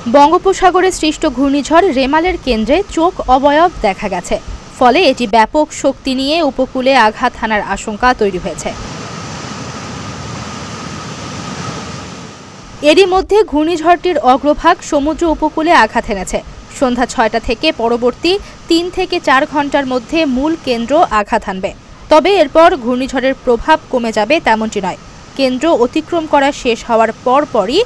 বঙ্গোপসাগরে সৃষ্ট ঘূর্ণিঝড় রেমালের কেন্দ্রে চোখ অবয়ব দেখা গেছে। ফলে এটি ব্যাপক শক্তি নিয়ে উপকূলে আঘাত হানার আশঙ্কা তৈরি হয়েছে। এরই মধ্যে ঘূর্ণিঝড়টির অগ্রভাগ সমুদ্র উপকূলে আঘাত হেনেছে। সন্ধ্যা ৬টা থেকে পরবর্তী ৩ থেকে ৪ ঘন্টার মধ্যে মূল কেন্দ্র আঘাত হানবে। তবে এরপর ঘূর্ণিঝড়ের প্রভাব কমে যাবে তেমনটি নয়। কেন্দ্র অতিক্রম করা শেষ হওয়ার পরপরই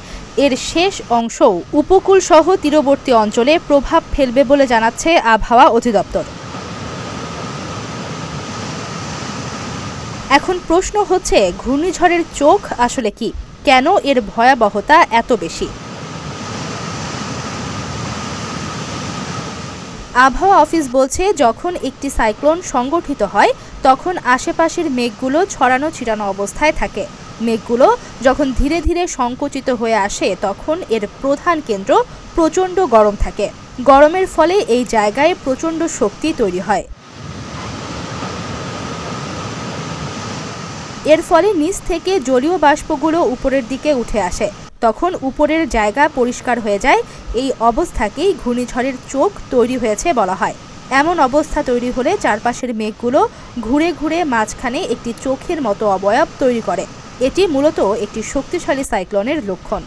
এর শেষ অংশও উপকূলসহ তীরবর্তী অঞ্চলে প্রভাব ফেলবে বলে জানাচ্ছে আবহাওয়া অধিদপ্তর। এখন প্রশ্ন হচ্ছে, ঘূর্ণিঝড়ের চোখ আসলে কি? কেন এর ভয়াবহতা এত বেশি? আবহাওয়া অফিস বলছে, যখন একটি সাইক্লোন সংগঠিত হয় তখন আশেপাশের মেঘগুলো ছড়ানো ছিটানো অবস্থায় থাকে। মেঘগুলো যখন ধীরে ধীরে সংকুচিত হয়ে আসে তখন এর প্রধান কেন্দ্র প্রচণ্ড গরম থাকে। গরমের ফলে এই জায়গায় প্রচণ্ড শক্তি তৈরি হয়। এর ফলে নিচ থেকে জলীয় বাষ্পগুলো উপরের দিকে উঠে আসে। তখন উপরের জায়গা পরিষ্কার হয়ে যায়। এই অবস্থাকেই ঘূর্ণিঝড়ের চোখ তৈরি হয়েছে বলা হয়। এমন অবস্থা তৈরি হলে চারপাশের মেঘগুলো ঘুরে ঘুরে মাঝখানে একটি চোখের মতো অবয়ব তৈরি করে। এটি মূলত একটি শক্তিশালী সাইক্লোনের লক্ষণ।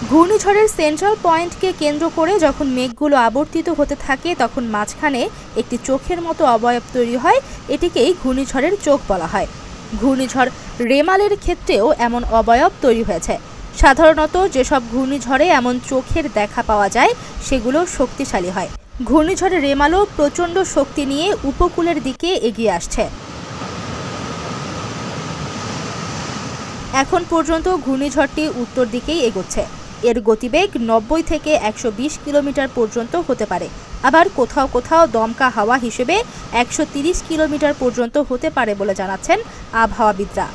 ঘূর্ণিঝড়ের সেন্ট্রাল পয়েন্টকে কেন্দ্র করে যখন মেঘগুলো আবর্তিত হতে থাকে তখন মাঝখানে একটি চোখের মতো অবয়ব তৈরি হয়। এটিকেই ঘূর্ণিঝড়ের চোখ বলা হয়। ঘূর্ণিঝড় রেমালের ক্ষেত্রেও এমন অবয়ব তৈরি হয়েছে। সাধারণত যেসব ঘূর্ণিঝড়ে এমন চোখের দেখা পাওয়া যায় সেগুলো শক্তিশালী হয়। ঘূর্ণিঝড় রেমালও প্রচণ্ড শক্তি নিয়ে উপকূলের দিকে এগিয়ে আসছে। এখন পর্যন্ত ঘূর্ণিঝড়টি উত্তর দিকেই এগোচ্ছে। এর গতিবেগ ৯০ থেকে ১২০ কিলোমিটার পর্যন্ত হতে পারে। আবার কোথাও কোথাও দমকা হাওয়া হিসেবে ১৩০ কিলোমিটার পর্যন্ত হতে পারে বলে জানাচ্ছেন আবহাওয়াবিদরা।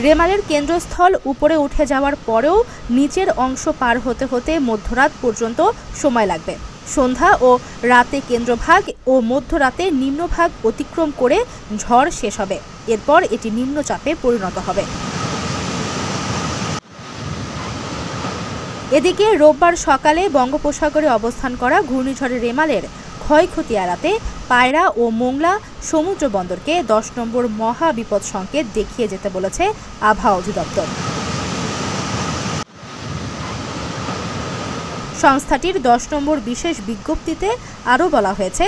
রেমালের কেন্দ্রস্থল উপরে উঠে যাওয়ার পরেও নিচের অংশ পার হতে হতে মধ্যরাত পর্যন্ত সময় লাগবে। সন্ধ্যা ও রাতে কেন্দ্রভাগ ও মধ্যরাতে নিম্নভাগ অতিক্রম করে ঝড় শেষ হবে। এরপর এটি নিম্নচাপে পরিণত হবে। এদিকে রোববার সকালে বঙ্গোপসাগরে অবস্থান করা ঘূর্ণিঝড় রেমালের ক্ষয়ক্ষতি এড়াতে পায়রা ও মোংলা সমুদ্র বন্দরকে ১০ নম্বর মহা বিপদ সংকেত দেখিয়ে যেতে বলেছে আবহাওয়া অধিদপ্তর। সংস্থাটির ১০ নম্বর বিশেষ বিজ্ঞপ্তিতে আরও বলা হয়েছে,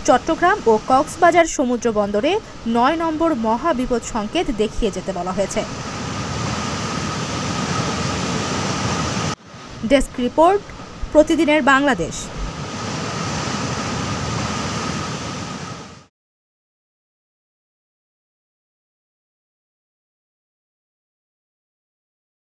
চট্টগ্রাম ও কক্সবাজার সমুদ্র বন্দরে ৯ নম্বর মহা বিপদ সংকেত দেখিয়ে যেতে বলা হয়েছে। ডেস্ক রিপোর্ট, প্রতিদিনের বাংলাদেশ।